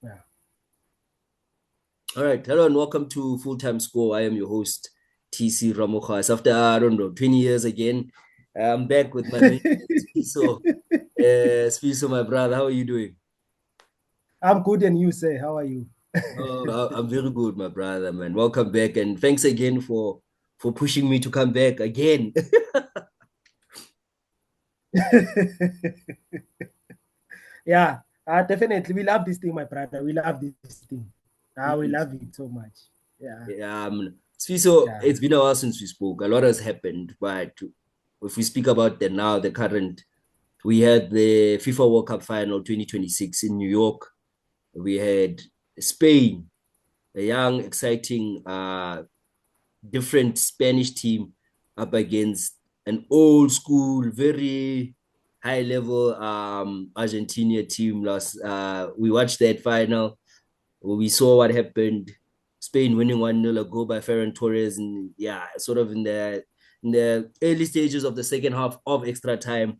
Yeah. All right. Hello and welcome to Full Time Score. I am your host, TC Ramokhas. After, I don't know, 20 years again, I'm back with my mate, Spiso. Spiso, my brother, how are you doing? I'm good, and you say, how are you? Oh, I'm very good, my brother, man. Welcome back. And thanks again for pushing me to come back again. Yeah, definitely. We love this thing, my brother. We love this thing. We Mm. love it so much. Yeah, Yeah, Spiso, yeah. it's been a while since we spoke. A lot has happened, but if we speak about the current, we had the FIFA World Cup final 2026 in New York. We had Spain, a young, exciting, different Spanish team up against an old school, very high level Argentina team. We watched that final. We saw what happened. Spain winning 1-0, a goal by Ferran Torres, and yeah, sort of in the early stages of the second half of extra time.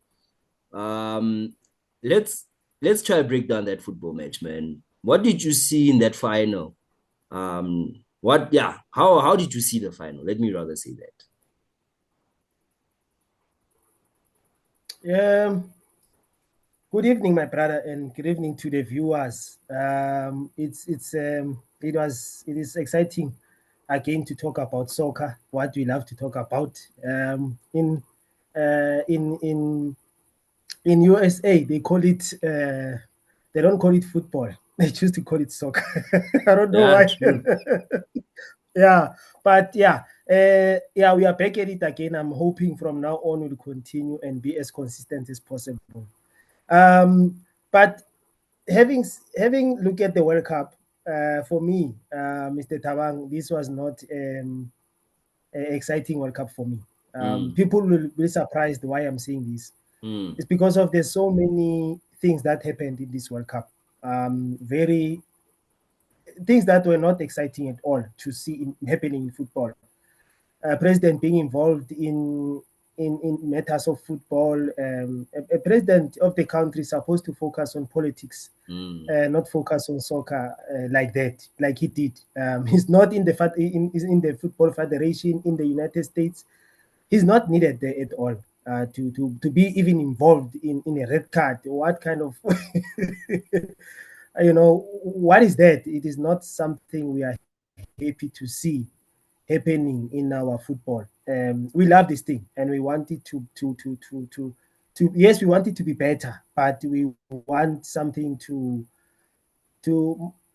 Um, let's let's try to break down that football match, man. What did you see in that final? How did you see the final? Let me rather say that. Good evening, my brother, and good evening to the viewers. It is exciting again to talk about soccer. What we love to talk about. In USA, they call it. They don't call it football. They choose to call it soccer. I don't know Yeah, why. true. Yeah, but yeah, we are back at it again. I'm hoping from now on we'll continue and be as consistent as possible. But having looked at the World Cup, for me, Mr. Tabang, this was not an exciting World Cup for me. Mm, People will be surprised why I'm saying this. mm, It's because of there's so many things that happened in this World Cup. Very things that were not exciting at all to see happening in football. President being involved in matters of football. A president of the country is supposed to focus on politics, mm. not focus on soccer like that, like he did. He's not he's in the football federation in the United States. He's not needed there at all. To be even involved in a red card. What kind of what is that? It is not something we are happy to see happening in our football. We love this thing, and we want it to yes, we want it to be better, but we want something to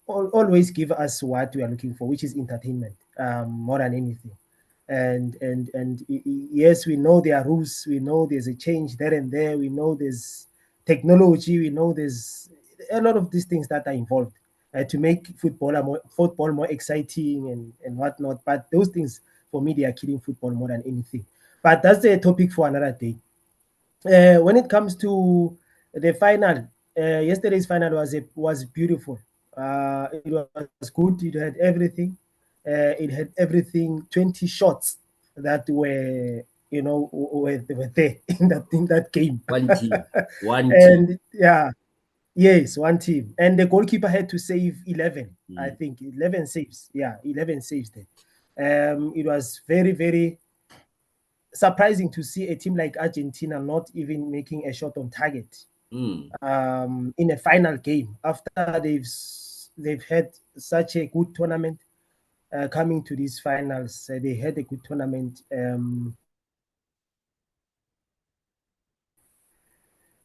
always give us what we are looking for, which is entertainment, more than anything. And yes, we know there are rules. We know there's a change there and there. We know there's technology. We know there's a lot of these things that are involved to make football more exciting and whatnot. But those things, for me, they are killing football more than anything. But that's a topic for another day. When it comes to the final, yesterday's final was beautiful. It was good. It had everything. It had everything. 20 shots that were were there in that game. One team, one team. And yeah, yes, one team. And the goalkeeper had to save 11. I Mm, think 11 saves. Yeah, 11 saves there. It was very, very surprising to see a team like Argentina not even making a shot on target mm. in a final game after they've had such a good tournament coming to these finals. They had a good tournament.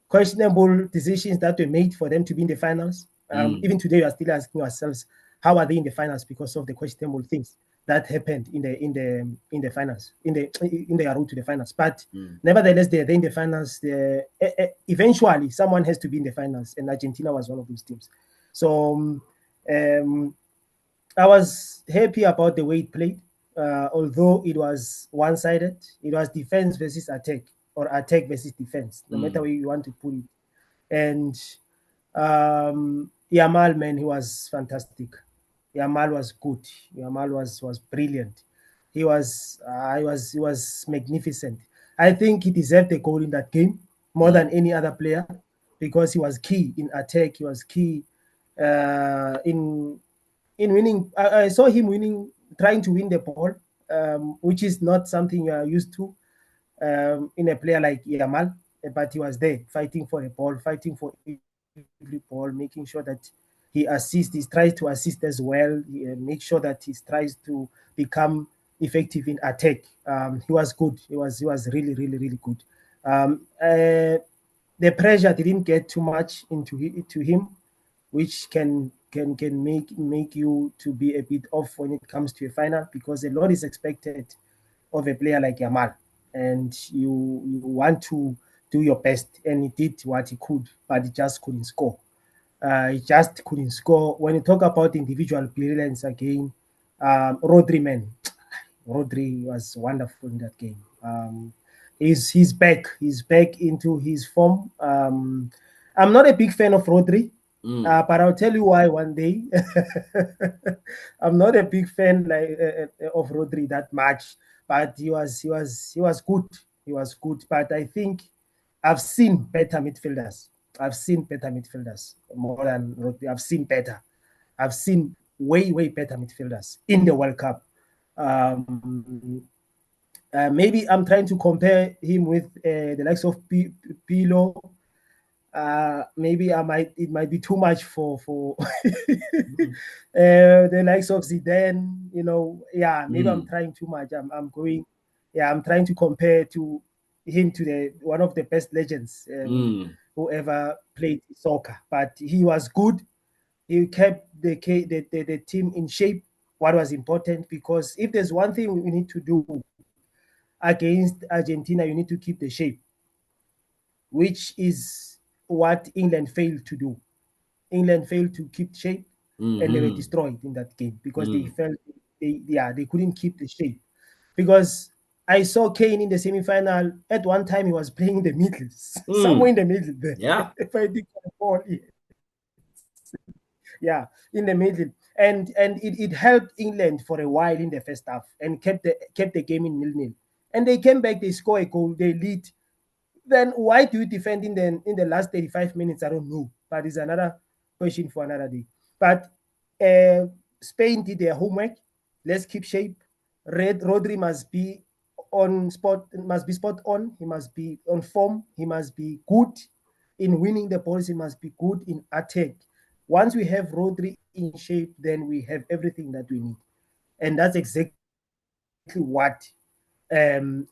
Questionable decisions that were made for them to be in the finals. Mm. Even today, we are still asking ourselves, how are they in the finals because of the questionable things that happened in the finals, in the route to the finals. But Mm. nevertheless, they're in the finals. Eventually, someone has to be in the finals, and Argentina was one of those teams. So I was happy about the way it played, although it was one-sided. It was defense versus attack, or attack versus defense, no matter Mm. where you want to put it. And Yamal, man, he was fantastic. Yamal was good. Yamal was brilliant. He was magnificent. I think he deserved the goal in that game more Mm. than any other player because he was key in attack. He was key. In winning. I saw him winning, trying to win the ball, which is not something you are used to in a player like Yamal. But he was there fighting for the ball, fighting for every ball, making sure that he assists, he tries to assist as well, make sure that he tries to become effective in attack. He was good. He was really, really, really good. Um, uh, the pressure didn't get too much to him, which can make you to be a bit off when it comes to a final, because a lot is expected of a player like Yamal, and you want to do your best, and he did what he could, but he just couldn't score. He just couldn't score. When you talk about individual brilliance again, Rodri, man, Rodri was wonderful in that game. He's back. He's back into his form. I'm not a big fan of Rodri, Mm. but I'll tell you why one day. I'm not a big fan of Rodri that much, but he was good. He was good. But I think I've seen better midfielders. I've seen better midfielders more than Rodri. I've seen better. I've seen way better midfielders in the World Cup. Maybe I'm trying to compare him with the likes of Pilo. Maybe I might it might be too much for Mm. the likes of Zidane. Yeah, maybe I'm Mm. trying too much. I'm going. Yeah, I'm trying to compare to him to the one of the best legends Mm. who ever played soccer. But he was good. He kept the team in shape. What was important, because if there's one thing we need to do against Argentina, you need to keep the shape, which is what England failed to do. England failed to keep shape, and they were Mm. destroyed in that game because they Mm. felt they couldn't keep the shape. Because I saw Kane in the semi-final. At one time, he was playing in the middle, somewhere Mm. in the middle there, Yeah. fighting for the ball. Yeah, in the middle, and it helped England for a while in the first half and kept the game in 0-0. And they came back, they score a goal, they lead. Then why do you defend in the last 35 minutes? I don't know, but it's another question for another day. But uh, Spain did their homework. Let's keep shape. Rodri must be spot on. He must be on form. He must be good in winning the balls. He must be good in attack. Once we have Rodri in shape, then we have everything that we need, and that's exactly what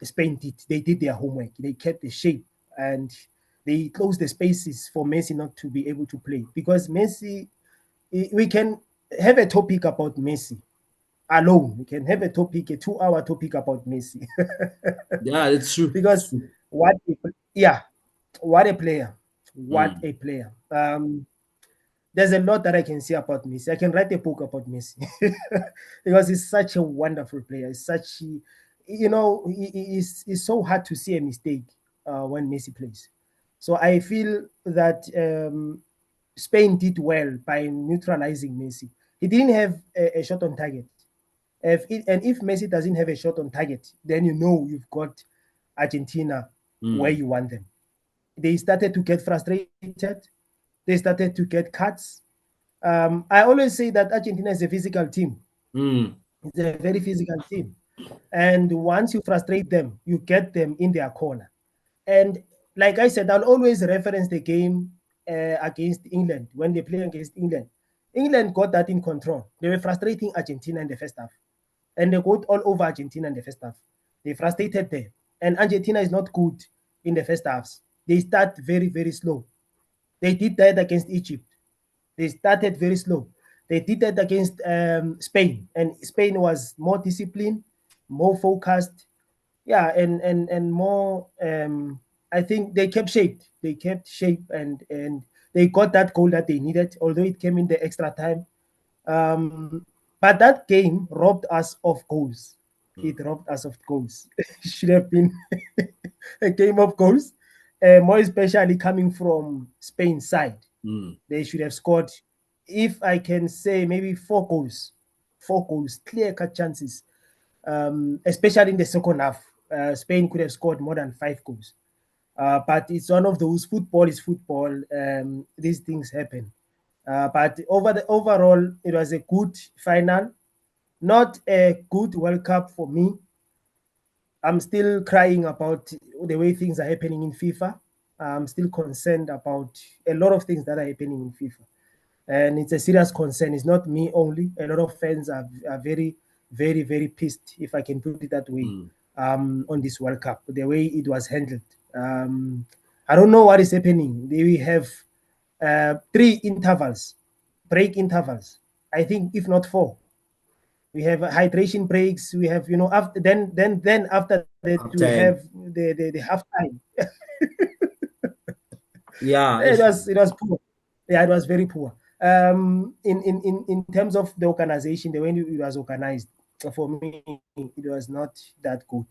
Spain did. They did their homework. They kept the shape, and they closed the spaces for Messi not to be able to play. Because Messi, we can have a topic about Messi alone. We can have a 2-hour topic about Messi. Yeah, it's true. It's Because true. what, yeah, what a player, what Mm. a player. There's a lot that I can say about Messi. I can write a book about Messi because he's such a wonderful player. He's such, it's so hard to see a mistake when Messi plays. So I feel that Spain did well by neutralizing Messi. He didn't have a shot on target. And if Messi doesn't have a shot on target, then you've got Argentina where Mm. you want them. They started to get frustrated. They started to get cuts. I always say that Argentina is a physical team. Mm. It's a very physical team. And once you frustrate them, you get them in their corner. And like I said, I'll always reference the game against England when they play against England. England got that in control. They were frustrating Argentina in the first half, and they got all over Argentina in the first half. They frustrated them, and Argentina is not good in the first halves. They start very slow. They did that against Egypt. They started very slow. They did that against Spain, and Spain was more disciplined, more focused, yeah, and more. I think they kept shape. They kept shape, and they got that goal that they needed, although it came in the extra time. But that game robbed us of goals. Mm. It robbed us of goals. It should have been a game of goals, more especially coming from Spain's side. Mm. They should have scored, if I can say, maybe 4 goals. 4 goals, clear cut chances, especially in the second half. Spain could have scored more than 5 goals. But it's one of those, football is football. These things happen. But overall, it was a good final, not a good World Cup for me. I'm still crying about the way things are happening in FIFA. I'm still concerned about a lot of things that are happening in FIFA. And it's a serious concern. It's not me only. A lot of fans are very, very, very pissed, if I can put it that way, Mm. on this World Cup, the way it was handled. I don't know what is happening. We have three intervals, break intervals. I think, if not four. We have hydration breaks. We have, after then after that we have Halftime. the halftime. Yeah, It was poor. Yeah, it was very poor. In terms of the organization, the way it was organized, for me, it was not that good.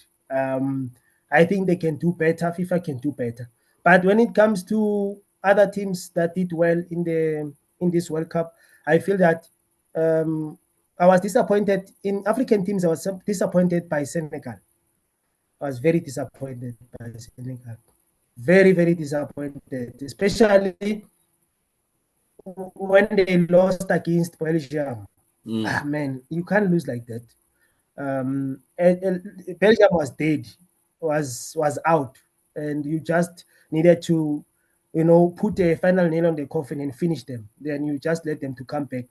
I think they can do better. FIFA can do better. But when it comes to other teams that did well in this World Cup, I feel that I was disappointed in African teams. I was disappointed by Senegal. I was very disappointed by Senegal. Very, very disappointed, especially when they lost against Belgium. mm. Man, you can't lose like that. Belgium was dead, was out, and you just needed to, put a final nail on the coffin and finish them. Then you just let them to come back.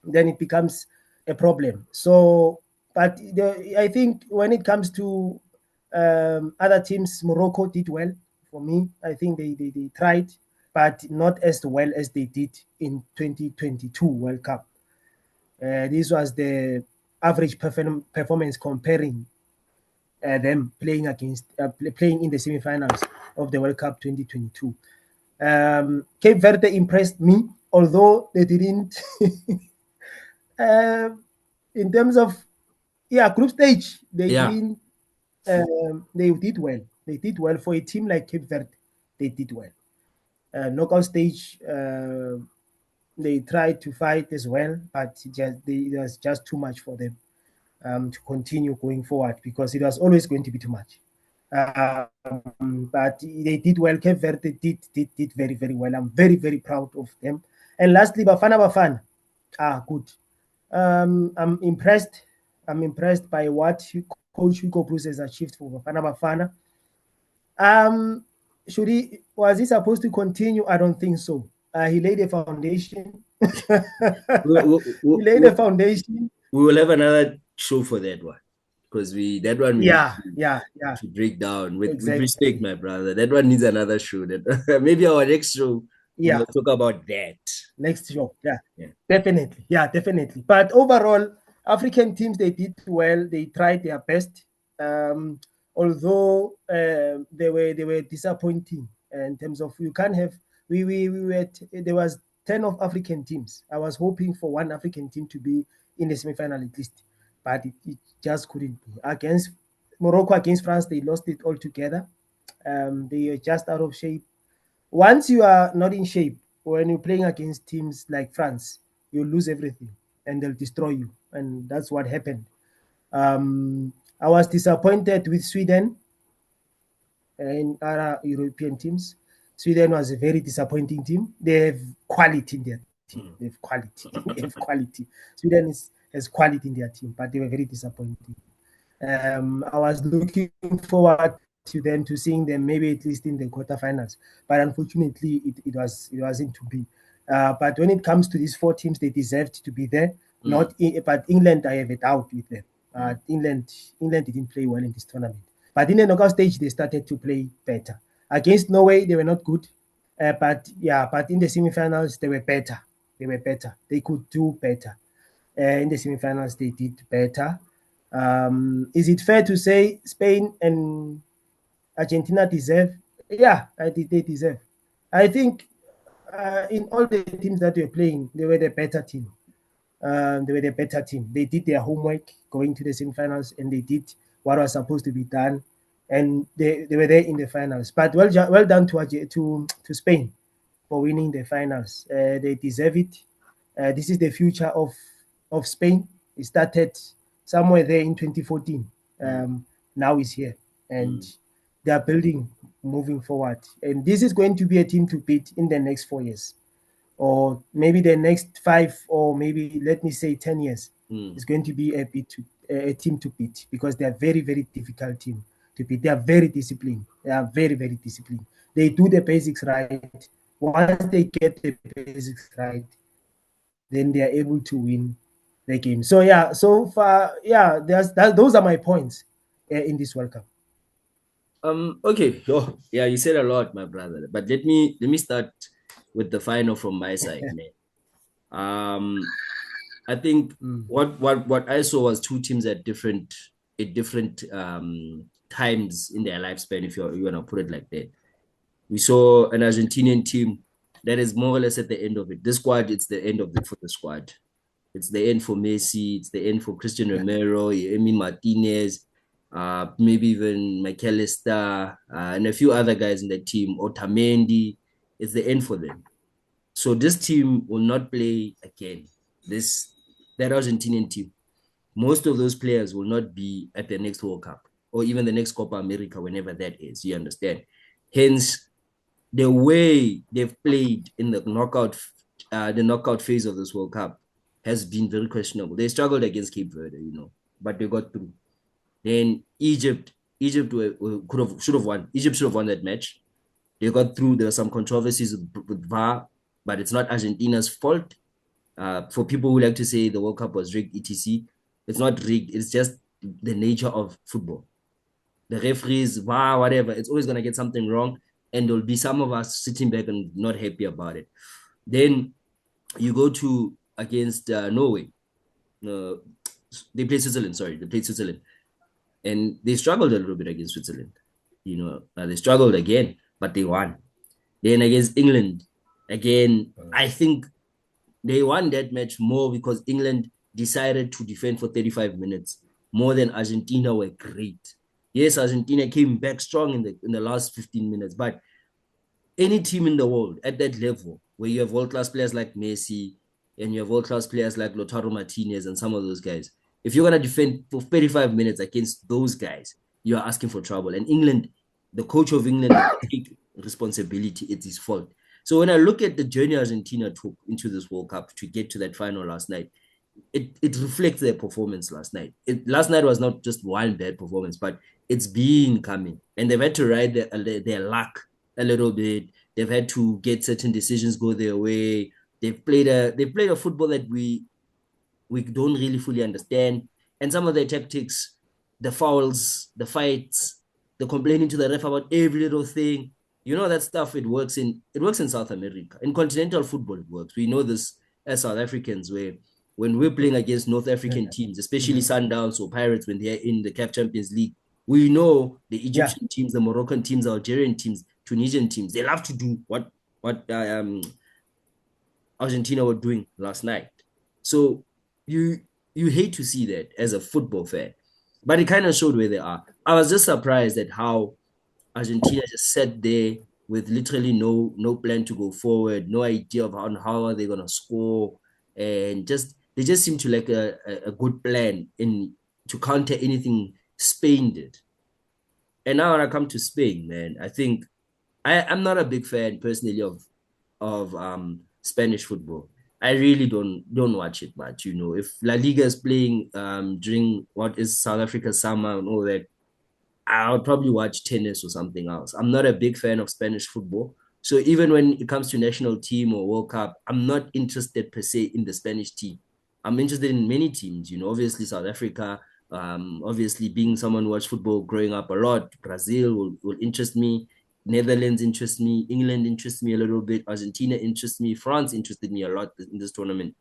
Then it becomes a problem. So, but I think when it comes to other teams, Morocco did well for me. I think they tried, but not as well as they did in 2022 World Cup. This was the average performance comparing them playing in the semifinals of the World Cup 2022. Cape Verde impressed me, although they didn't. uh, in terms of group stage, they Yeah. didn't. They did well. They did well for a team like Cape Verde. They did well. Knockout stage, they tried to fight as well, but it was just too much for them to continue going forward because it was always going to be too much. But they did well. Cape Verde did very, very well. I'm very, very proud of them. And lastly, Bafana. Good. I'm impressed. I'm impressed by what Coach Hugo Bruce has achieved for Bafana. Um, was he supposed to continue? I don't think so. He laid a foundation. We, we, we, He laid we a foundation. we will have another show for that one because that one we need Yeah, to break down with respect, exactly. my brother. That one needs another show. That maybe our next show we Yeah, will talk about that. next show. Yeah, Yeah. definitely. Yeah, definitely. But overall, African teams, they did well. They tried their best. Um, Although they were disappointing in terms of you can't have we were there was 10 of African teams. I was hoping for one African team to be in the semifinal at least, but it just couldn't be. Against Morocco, against France, they lost it altogether. They are just out of shape. Once you are not in shape, when you're playing against teams like France, you lose everything and they'll destroy you. And that's what happened. I was disappointed with Sweden and other European teams. Sweden was a very disappointing team. They have quality in their team. They have quality. They have quality. Sweden has quality in their team, but they were very disappointing. I was looking forward to them to seeing them maybe at least in the quarterfinals, but unfortunately, it wasn't to be. But when it comes to these four teams, they deserved to be there. Mm. But England, I have a doubt with them. Mm. England didn't play well in this tournament, but in the knockout stage, they started to play better. Against Norway, they were not good, but in the semifinals, they were better. They were better. They could do better. In the semifinals, they did better. Is it fair to say Spain and Argentina deserve? Yeah, they deserve. I think in all the teams that were playing, they were the better team. They were the better team. They did their homework going to the semifinals, and they did what was supposed to be done, and they were there in the finals. But well done to Spain for winning the finals. They deserve it. This is the future of Spain. It started somewhere there in 2014. Mm. Now it's here, and Mm. they are building moving forward. And this is going to be a team to beat in the next 4 years. or maybe the next 5 or maybe let me say 10 years Mm. is going to be a team to beat because they are very, very difficult team to beat. They are very disciplined. They are very, very disciplined. They do the basics right. Once they get the basics right, then they are able to win the game. So yeah, so far, yeah, those are my points in this World Cup. Okay. Oh, yeah, you said a lot, my brother. But let me start with the final from my side, man. Um, I think Mm, what I saw was two teams at different times in their lifespan, if you want to put it like that. We saw an Argentinian team that is more or less at the end of it. This squad, it's the end of it for the squad. It's the end for Messi. It's the end for Christian yeah, Romero, Emi Martinez, maybe even McAllister, and a few other guys in the team, Otamendi. It's the end for them. So this team will not play again. This that Argentinian team. Most of those players will not be at the next World Cup or even the next Copa America, whenever that is. You understand? Hence, the way they've played in the knockout phase of this World Cup has been very questionable. They struggled against Cape Verde, but they got through. Then Egypt could have should have won. Egypt should have won that match. They got through. There were some controversies with VAR, but it's not Argentina's fault. For people who like to say the World Cup was rigged, etc., it's not rigged. It's just the nature of football. The referees, wow, whatever, it's always gonna get something wrong, and there'll be some of us sitting back and not happy about it. Then you go to against Norway. Uh, they played Switzerland. Sorry, they played Switzerland, and they struggled a little bit against Switzerland. They struggled again, but they won. Then against England, again, I think they won that match more because England decided to defend for 35 minutes more than Argentina were great. Yes, Argentina came back strong in the last 15 minutes, but any team in the world at that level where you have world-class players like Messi and you have world-class players like Lautaro Martinez and some of those guys, if you're going to defend for 35 minutes against those guys, you're asking for trouble. And England, the coach of England will take responsibility. It's his fault. So when I look at the journey Argentina took into this World Cup to get to that final last night, it reflects their performance last night. Last night was not just one bad performance, but it's been coming, and they've had to ride their luck a little bit. They've had to get certain decisions go their way. They've played a football that we don't really fully understand. And some of their tactics, the fouls, the fights, the complaining to the ref about every little thing, that stuff. It works in South America. In continental football, it works. We know this as South Africans, where when we're playing against North yeah, African teams, especially mm, Sundowns or Pirates when they're in the CAF Champions League, we know the yeah, Egyptian teams, the Moroccan teams, the Algerian teams, Tunisian teams. They love to do what Argentina were doing last night. So you you hate to see that as a football fan, but it kind of showed where they are. I was just surprised at how Argentina just sat there with literally no plan to go forward, no idea of how are they gonna score, and they just seem to like a good plan in to counter anything Spain did. And now when I come to Spain, man, I think I'm not a big fan personally of Spanish football. I really don't watch it much. If La Liga is playing during what is South Africa's summer and all that, I'll probably watch tennis or something else. I'm not a big fan of Spanish football. So even when it comes to national team or World Cup, I'm not interested per se in the Spanish team. I'm interested in many teams, obviously South Africa, obviously being someone who watched football growing up a lot, Brazil will interest me. Netherlands interests me. England interests me a little bit. Argentina interests me. France interested me a lot in this tournament.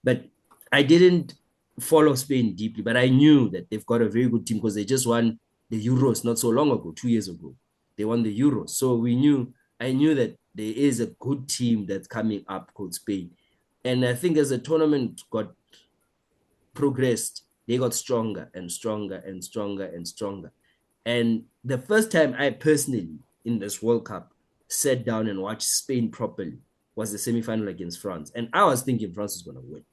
But I didn't follow Spain deeply, but I knew that they've got a very good team because they just won the Euros not so long ago, 2 years ago. They won the Euros. So I knew that there is a good team that's coming up called Spain. And I think as the tournament got progressed, they got stronger and stronger and stronger and stronger. And the first time I personally in this World Cup sat down and watched Spain properly was the semi-final against France. And I was thinking France is going to win.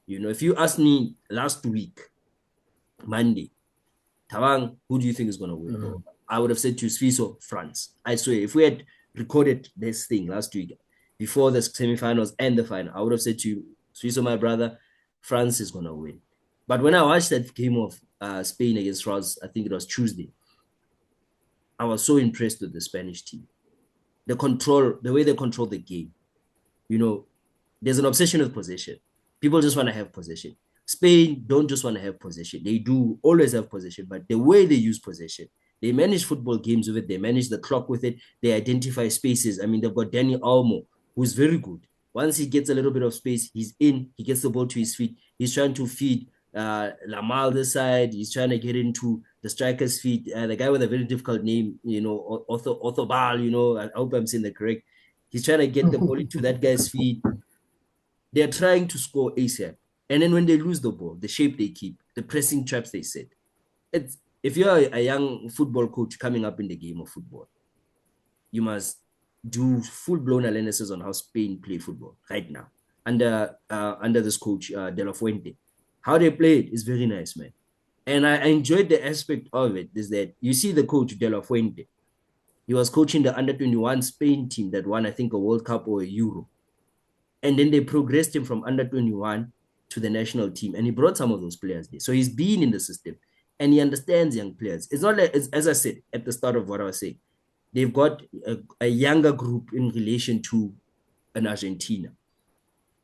If you asked me last week, Monday, Tawang, who do you think is going to win? mm, I would have said to Sviso, France. I swear, if we had recorded this thing last week, before the semifinals and the final, I would have said to you, Swiss, my brother, France is gonna win. But when I watched that game of Spain against France, I think it was Tuesday, I was so impressed with the Spanish team. The control, the way they control the game. You know, there's an obsession with possession. People just want to have possession. Spain don't just want to have possession. They do always have possession, but the way they use possession, they manage football games with it. They manage the clock with it. They identify spaces. I mean, they've got Danny Almo, who's very good. Once he gets a little bit of space, he's in. He gets the ball to his feet. He's trying to feed Lamal this side. He's trying to get into the striker's feet. The guy with a very difficult name, Othobal, I hope I'm saying the correct. He's trying to get the ball into that guy's feet. They're trying to score ASAP. And then when they lose the ball, the shape they keep, the pressing traps they set. It's if you're a young football coach coming up in the game of football, you must do full-blown analysis on how Spain play football right now under this coach De La Fuente. How they play it is very nice, man. And I enjoyed the aspect of it is that you see the coach De La Fuente. He was coaching the under 21 Spain team that won, I think, a World Cup or a Euro. And then they progressed him from under 21 to the national team. And he brought some of those players there. So he's been in the system and he understands young players. It's not like, as I said at the start of what I was saying, they've got a younger group in relation to an Argentina.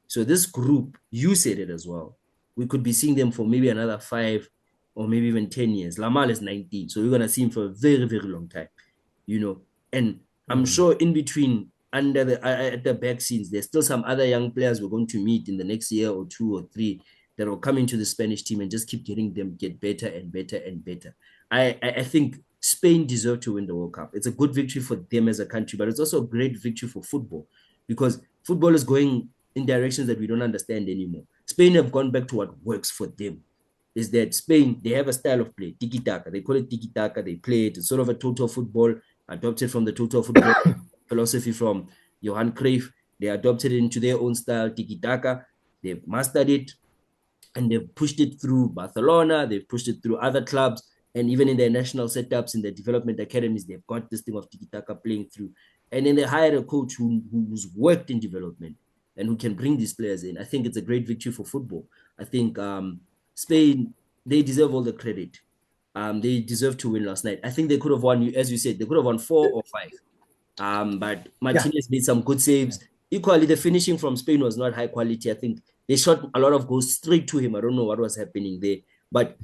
So this group, you said it as well. We could be seeing them for maybe another 5 or maybe even 10 years. Lamal is 19. So we're going to see him for a very, very long time, And I'm sure in between, under the at the back scenes, there's still some other young players we're going to meet in the next year or 2 or 3 that will come into the Spanish team and just keep getting them get better and better and better. I think Spain deserve to win the World Cup. It's a good victory for them as a country, but it's also a great victory for football because football is going in directions that we don't understand anymore. Spain have gone back to what works for them. Is that Spain, they have a style of play, tiki-taka. They call it tiki-taka. They play it. It's sort of a total football, adopted from the total football philosophy from Johan Cruyff. They adopted it into their own style, tiki-taka. They've mastered it and they've pushed it through Barcelona. They've pushed it through other clubs. And even in their national setups, in their development academies, they've got this thing of tiki-taka playing through. And then they hired a coach who's worked in development and who can bring these players in. I think it's a great victory for football. I think Spain, they deserve all the credit. They deserve to win last night. I think they could have won, as you said, they could have won 4 or 5. But Martinez made some good saves. Equally, the finishing from Spain was not high quality. I think they shot a lot of goals straight to him. I don't know what was happening there. But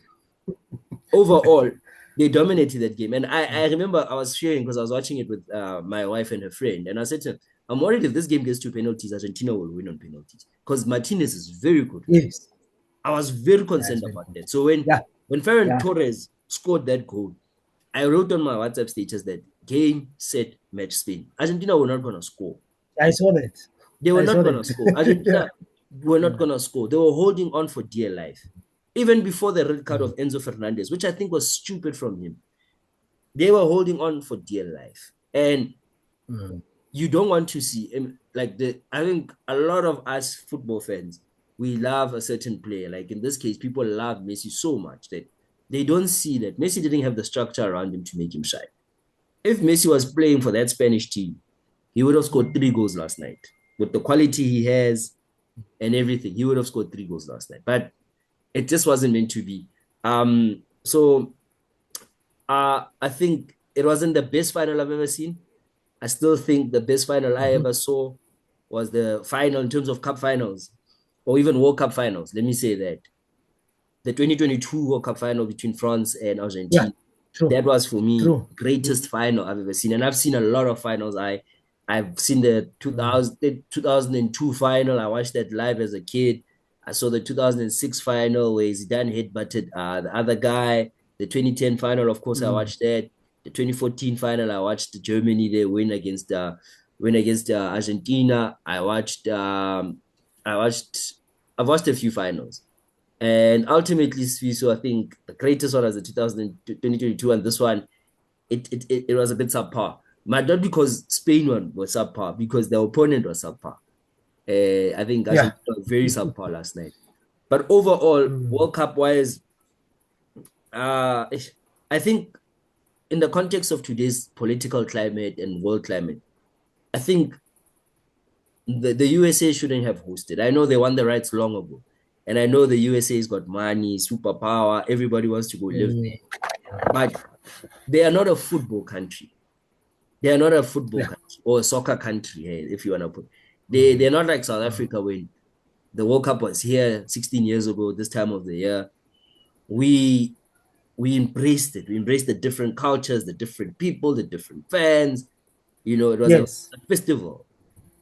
overall, they dominated that game. And I remember I was sharing because I was watching it with my wife and her friend. And I said to her, I'm worried if this game gets to penalties, Argentina will win on penalties. Because Martinez is very good. Yes. I was very concerned about that. So when Ferran Torres scored that goal, I wrote on my WhatsApp status that game, set, match, Spain. Argentina were not going to score. I saw that. They were not going to score. Argentina were not going to score. They were holding on for dear life. Even before the red card of Enzo Fernandez, which I think was stupid from him. They were holding on for dear life. And you don't want to see I think a lot of us football fans, we love a certain player. Like in this case, people love Messi so much that they don't see that Messi didn't have the structure around him to make him shine. If Messi was playing for that Spanish team, he would have scored 3 goals last night. With the quality he has and everything, he would have scored 3 goals last night. But it just wasn't meant to be. So I think it wasn't the best final I've ever seen. I still think the best final I ever saw was the final in terms of cup finals or even World Cup finals. Let me say that. The 2022 World Cup final between France and Argentina. That was for me the greatest final I've ever seen. And I've seen a lot of finals. I've seen the 2002 final. I watched that live as a kid. I saw the 2006 final where Zidane headbutted the other guy. The 2010 final, of course, I watched that. The 2014 final, I watched Germany. They win against Argentina. I've watched a few finals. And ultimately, so I think the greatest one was the 2022, and this one, it was a bit subpar. But not because Spain one was subpar, because the opponent was subpar. I think Argentina was very subpar last night. But overall, World Cup wise, I think in the context of today's political climate and world climate, I think the USA shouldn't have hosted. I know they won the rights long ago. And I know the USA's got money, superpower, everybody wants to go live Mm, there. But they are not a football country. They are not a football yeah. country or a soccer country, if you want to put. Mm, They're not like South mm, Africa when the World Cup was here 16 years ago, this time of the year. We we embraced it. We embraced the different cultures, the different people, the different fans. It was a yes. festival.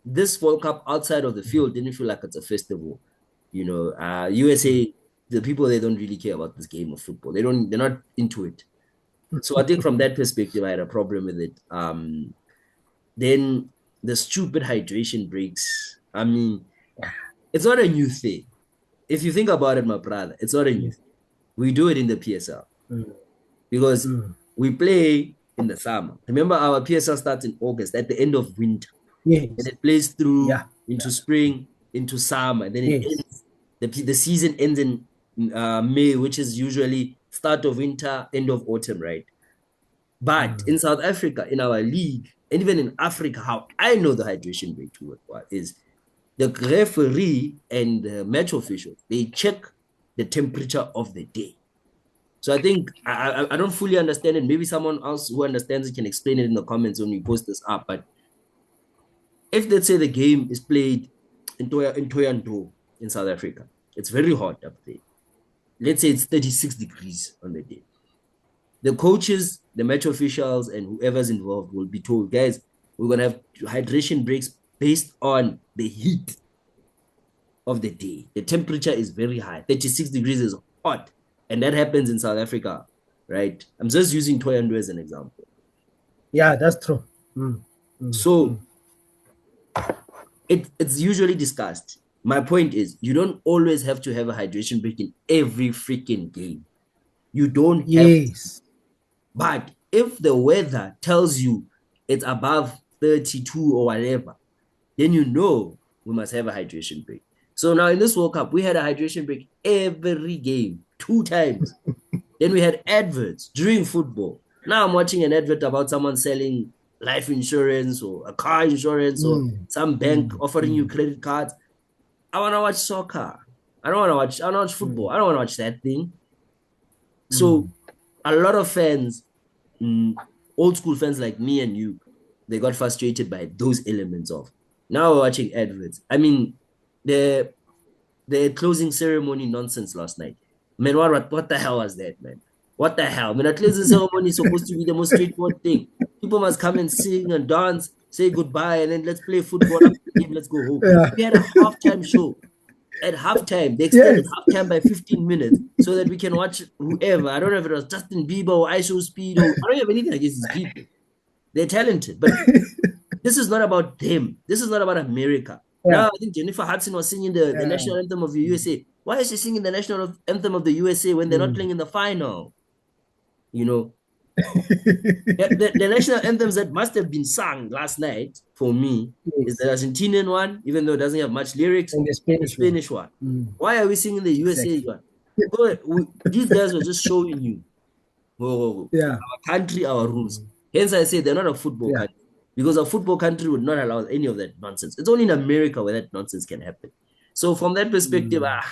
This World Cup outside of the field didn't feel like it's a festival. Mm, USA, the people, they don't really care about this game of football. They're not into it. So I think from that perspective, I had a problem with it. Then the stupid hydration breaks. I mean, it's not a new thing. If you think about it, my brother, it's not a new mm, thing. We do it in the PSL mm, because mm. we play in the summer. Remember, our PSL starts in August at the end of winter, and Yes. it plays through Yeah. into Yeah. spring, into summer, and then it Yes. ends. The season ends in May, which is usually start of winter, end of autumn, right? But Mm, in South Africa, in our league, and even in Africa, how I know the hydration break to work is the referee and the match officials, they check the temperature of the day. So I think I don't fully understand it. Maybe someone else who understands it can explain it in the comments when we post this up. But if let's say the game is played in Toyando in South Africa, it's very hot up there. Let's say it's 36 degrees on the day. The coaches, the match officials, and whoever's involved will be told, guys, we're gonna have hydration breaks based on the heat of the day. The temperature is very high. 36 degrees is hot. And that happens in South Africa, right? I'm just using Toyando as an example. yeah, that's true. Mm, mm, mm. So it's usually discussed. My point is, you don't always have to have a hydration break in every freaking game. You don't have to. Yes. But if the weather tells you it's above 32 or whatever, then you know we must have a hydration break. So now in this World Cup, we had a hydration break every game, 2 times. Then we had adverts during football. Now I'm watching an advert about someone selling life insurance or a car insurance or Mm, some bank mm, offering you mm, credit cards. I want to watch soccer. I don't watch football. mm, I don't want to watch that thing. So mm. a lot of fans, mm, old school fans like me and you, they got frustrated by those elements of now we're watching adverts. I mean, the the closing ceremony nonsense last night. Man, what the hell was that, man? What the hell? I mean, a closing ceremony is supposed to be the most straightforward thing. People must come and sing and dance, say goodbye, and then let's play football after the game, let's go home. Yeah. We had a halftime show. At halftime, they extended Yes. halftime by 15 minutes so that we can watch whoever. I don't know if it was Justin Bieber or ISO Speed or I don't have anything against these people. They're talented, but this is not about them. This is not about America. Yeah. Now, I think Jennifer Hudson was singing the Yeah. national anthem of the Mm, USA. Why is she singing the national anthem of the USA when they're not mm. playing in the final? You know, the national anthems that must have been sung last night for me is the Yes. Argentinian one, even though it doesn't have much lyrics, And the and the Spanish one. Spanish one. Mm, Why are we singing the USA exactly. one? These guys were just showing you Yeah. our country, our rules. Mm, Hence, I say they're not a football yeah. country because a football country would not allow any of that nonsense. It's only in America where that nonsense can happen. So, from that perspective, Mm,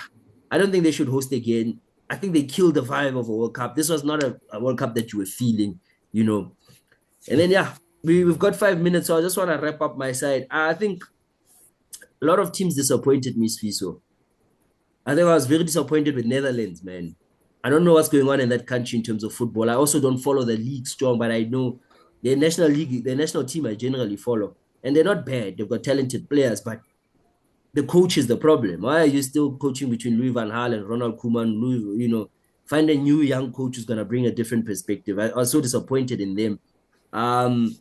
I don't think they should host again. I think they killed the vibe of a World Cup. This was not a World Cup that you were feeling, you know. And then, yeah, we've got 5 minutes, so I just want to wrap up my side. I think a lot of teams disappointed me, Sfiso. I think I was very disappointed with Netherlands, man. I don't know what's going on in that country in terms of football. I also don't follow the league strong, but I know the national league, the national team I generally follow. And they're not bad. They've got talented players, but the coach is the problem. Why are you still coaching between Louis Van Gaal and Ronald Koeman? Find a new young coach who's gonna bring a different perspective. I was so disappointed in them. Um,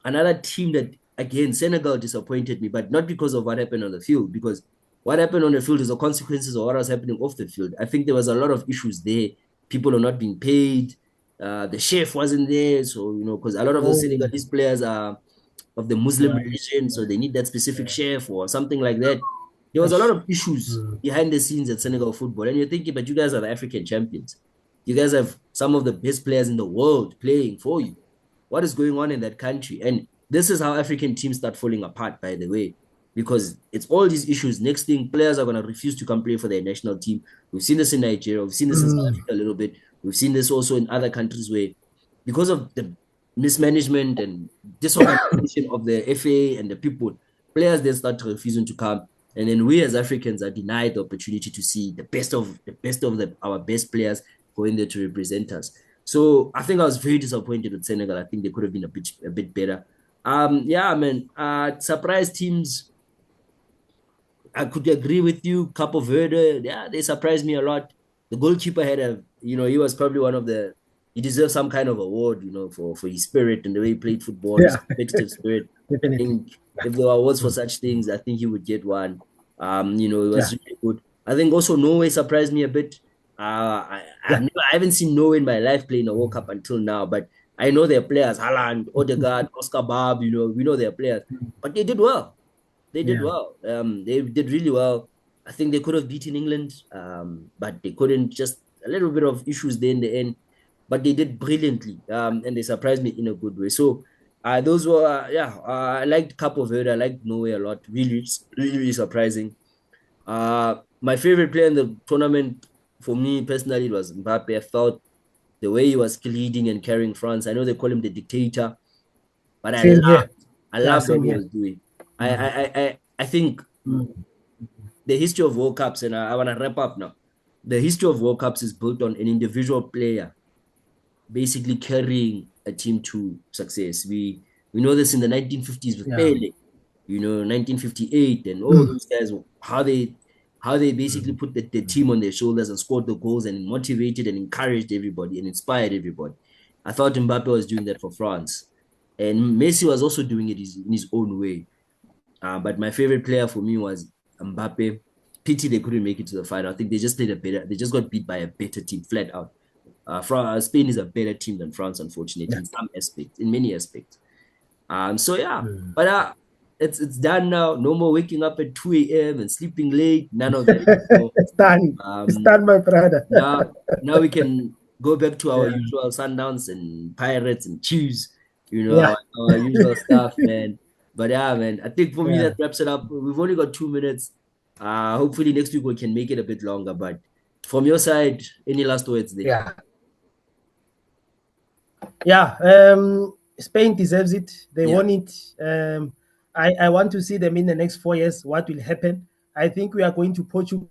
Another team that again Senegal disappointed me, but not because of what happened on the field, because what happened on the field is the consequences of what was happening off the field. I think there was a lot of issues there. People are not being paid. The chef wasn't there, so because a lot of the oh, Senegalese players are of the Muslim right. religion, so they need that specific Yeah. chef or something like that. There was a lot Ish. of issues Mm, behind the scenes at Senegal football, and you're thinking, but you guys are the African champions. You guys have some of the best players in the world playing for you. What is going on in that country? And this is how African teams start falling apart, by the way. because it's all these issues. Next thing, players are going to refuse to come play for their national team. We've seen this in Nigeria. We've seen this in South Africa a little bit. We've seen this also in other countries where, because of the mismanagement and disorganization of the FA and the people, players then start refusing to come. And then we as Africans are denied the opportunity to see our best players going there to represent us. So I think I was very disappointed with Senegal. I think they could have been a bit better. Yeah, man. Surprise teams, I could agree with you. Capo Verde, yeah, they surprised me a lot. The goalkeeper had he was probably one of he deserves some kind of award, for his spirit and the way he played football, his Yeah, competitive spirit. I definitely. think if there were awards for Mm. such things, I think he would get one. It Yeah, was really good. I think also Norway surprised me a bit. yeah. I haven't seen Norway in my life playing a World Cup until now, but I know their players, Haaland, Odegaard, Oscar Barb, we know their players, but they did well. They did Yeah, well. They did really well. I think they could have beaten England, but they couldn't. Just a little bit of issues there in the end, but they did brilliantly, and they surprised me in a good way. So, those were I liked Capo Verde. I liked Norway a lot. Really, really, really surprising. My favorite player in the tournament for me personally was Mbappe. I felt the way he was leading and carrying France. I know they call him the dictator, but same here. I Yeah, loved what same he here. was doing. Mm. I think Mm. the history of World Cups, and I want to wrap up now. The history of World Cups is built on an individual player basically carrying a team to success. We know this in the 1950s with Yeah. Pele, 1958, and all Mm. those guys, how they basically Mm. put the team on their shoulders and scored the goals and motivated and encouraged everybody and inspired everybody. I thought Mbappe was doing that for France. And Messi was also doing it in his own way. But my favorite player for me was Mbappe. Pity they couldn't make it to the final. I think they just got beat by a better team flat out. Spain is a better team than France, unfortunately, Yeah. in some aspects, in many aspects. So yeah, Mm. but it's done now. No more waking up at 2 a.m. and sleeping late. None of that anymore. It's done. It's Um, done, my brother. now we can go back to our Yeah. usual Sundowns and Pirates and Chiefs, Yeah. our usual stuff, man. But yeah, man, I think for me Yeah. that wraps it up. We've only got 2 minutes. Hopefully next week we can make it a bit longer. But from your side, any last words there? Yeah. Yeah. Spain deserves it. They Yeah. won it. I want to see them in the next 4 years. What will happen? I think we are going to Portugal,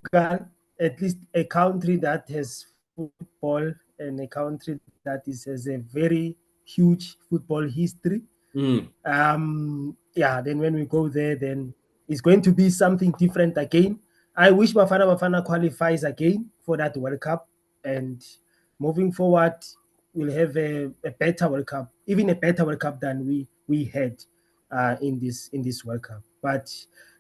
at least a country that has football and a country that has a very huge football history. Mm, Yeah, then when we go there, then it's going to be something different again. I wish Bafana qualifies again for that World Cup, and moving forward, we'll have a better World Cup, even a better World Cup than we had in this World Cup. But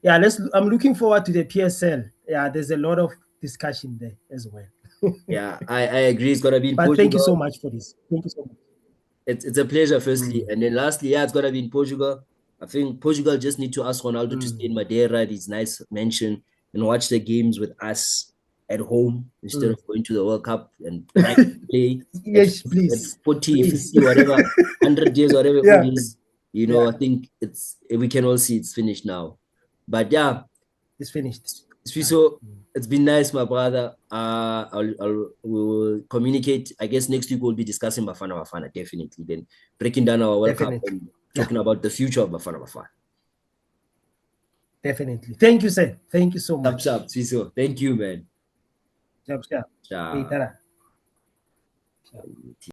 yeah, I'm looking forward to the PSL. Yeah, there's a lot of discussion there as well. yeah, I agree. It's gonna be in But thank you so Portugal. much for this. Thank you so much. It's a pleasure, firstly. Mm, And then lastly, yeah, it's gonna be in Portugal. I think Portugal just need to ask Ronaldo to stay mm, in Madeira, at his nice mansion, and watch the games with us at home instead mm. of going to the World Cup and trying to play at, Yes, at please, 40, please. 50, whatever, 100 years, whatever old Yeah, is. yeah, I think we can all see it's finished now. But yeah, it's finished. Yeah. so it's been nice, my brother. We will communicate. I guess next week we'll be discussing Bafana, definitely. Then breaking down our World Cup Definitely. and Yeah, talking about the future of Bafana. definitely. Thank you, sir. Thank you so Thumbs up, much. Swiso. Thank you, man. Sharp, sharp. Hey, Ciao. Tara. Sharp.